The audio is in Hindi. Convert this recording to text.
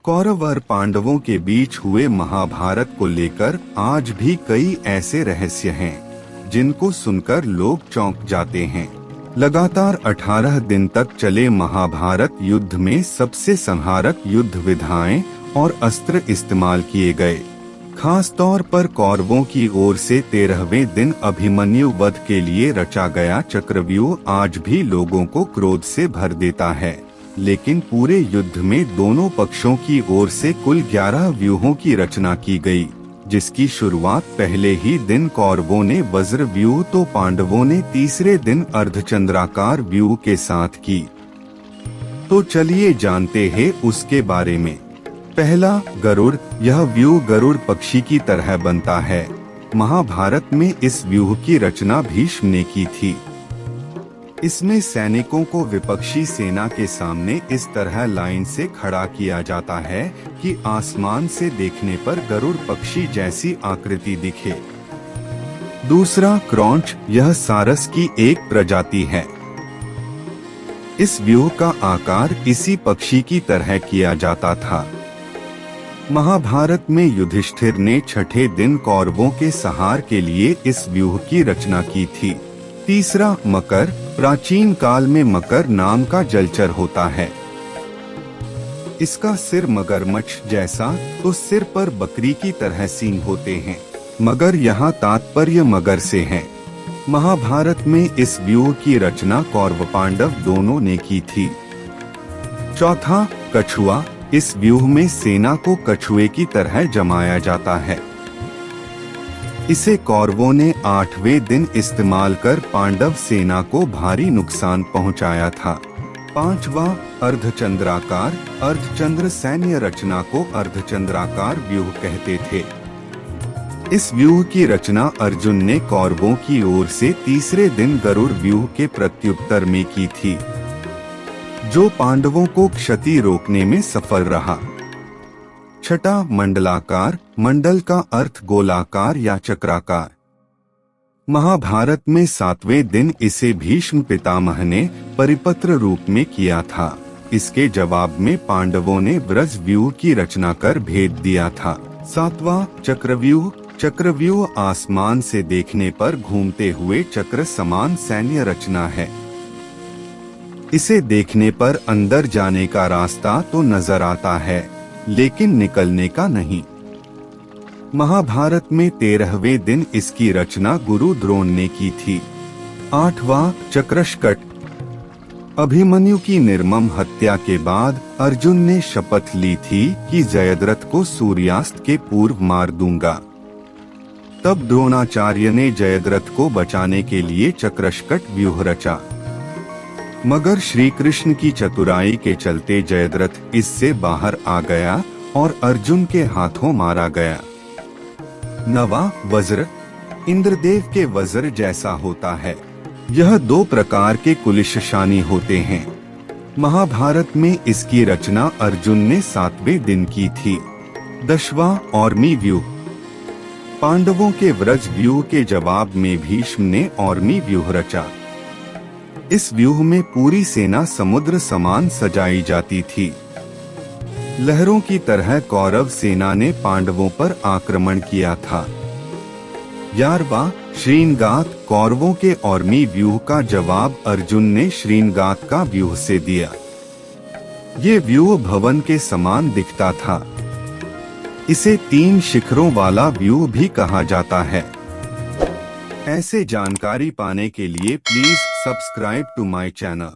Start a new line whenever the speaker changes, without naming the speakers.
कौरव और पांडवों के बीच हुए महाभारत को लेकर आज भी कई ऐसे रहस्य हैं जिनको सुनकर लोग चौंक जाते हैं। लगातार 18 दिन तक चले महाभारत युद्ध में सबसे संहारक युद्ध विधाएं और अस्त्र इस्तेमाल किए गए। खास तौर पर कौरवों की ओर से 13वें दिन अभिमन्यु वध के लिए रचा गया चक्रव्यूह आज भी लोगों को क्रोध से भर देता है। लेकिन पूरे युद्ध में दोनों पक्षों की ओर से कुल 11 व्यूहों की रचना की गई, जिसकी शुरुआत पहले ही दिन कौरवों ने वज्र व्यूह तो पांडवों ने तीसरे दिन अर्धचंद्राकार व्यूह के साथ की। तो चलिए जानते हैं उसके बारे में। पहला, गरुड़। यह व्यूह गरुड़ पक्षी की तरह बनता है। महाभारत में इस व्यूह की रचना भीष्म ने की थी। इसमें सैनिकों को विपक्षी सेना के सामने इस तरह लाइन से खड़ा किया जाता है कि आसमान से देखने पर गरुड़ पक्षी जैसी आकृति दिखे। दूसरा, क्रौंच। यह सारस की एक प्रजाति है। इस व्यूह का आकार इसी पक्षी की तरह किया जाता था। महाभारत में युधिष्ठिर ने छठे दिन कौरवों के संहार के लिए इस व्यूह की रचना की थी। तीसरा, मकर। प्राचीन काल में मकर नाम का जलचर होता है। इसका सिर मगरमच्छ जैसा तो सिर पर बकरी की तरह सींग होते हैं, मगर यहाँ तात्पर्य मगर से है। महाभारत में इस व्यूह की रचना कौरव पांडव दोनों ने की थी। चौथा, कछुआ। इस व्यूह में सेना को कछुए की तरह जमाया जाता है। इसे कौरवों ने 8वें दिन इस्तेमाल कर पांडव सेना को भारी नुकसान पहुंचाया था। पांचवा, अर्धचंद्राकार। अर्धचंद्र सैन्य रचना को अर्धचंद्राकार व्यूह कहते थे। इस व्यूह की रचना अर्जुन ने कौरवों की ओर से तीसरे दिन गरुड़ व्यूह के प्रत्युत्तर में की थी, जो पांडवों को क्षति रोकने में सफल रहा। छठा, मंडलाकार। मंडल का अर्थ गोलाकार या चक्राकार। महाभारत में 7वें दिन इसे भीष्म पितामह ने परिपत्र रूप में किया था। इसके जवाब में पांडवों ने व्रज व्यूह की रचना कर भेद दिया था। सातवां, चक्रव्यूह। चक्रव्यूह आसमान से देखने पर घूमते हुए चक्र समान सैन्य रचना है। इसे देखने पर अंदर जाने का रास्ता तो नजर आता है, लेकिन निकलने का नहीं। महाभारत में 13वें दिन इसकी रचना गुरु द्रोण ने की थी। आठवां, चक्रशकट। अभिमन्यु की निर्मम हत्या के बाद अर्जुन ने शपथ ली थी कि जयद्रथ को सूर्यास्त के पूर्व मार दूंगा। तब द्रोणाचार्य ने जयद्रथ को बचाने के लिए चक्रशकट व्यूह रचा, मगर श्री कृष्ण की चतुराई के चलते जयद्रथ इससे बाहर आ गया और अर्जुन के हाथों मारा गया। नवा, वज्र। इंद्रदेव के वज्र जैसा होता है। यह 2 प्रकार के कुलिशशानी होते हैं। महाभारत में इसकी रचना अर्जुन ने 7वें दिन की थी। 10वां, और्मी व्यूह। पांडवों के व्रज व्यूह के जवाब में भीष्म ने और्मी व्यूह रचा। इस व्यूह में पूरी सेना समुद्र समान सजाई जाती थी। लहरों की तरह कौरव सेना ने पांडवों पर आक्रमण किया था। 11वां, श्रीनगात। कौरवों के और्मी व्यूह का जवाब अर्जुन ने श्रीनगात का व्यूह से दिया। ये व्यूह भवन के समान दिखता था। इसे 3 शिखरों वाला व्यूह भी कहा जाता है। ऐसे जानकारी पाने के लिए please subscribe to my channel.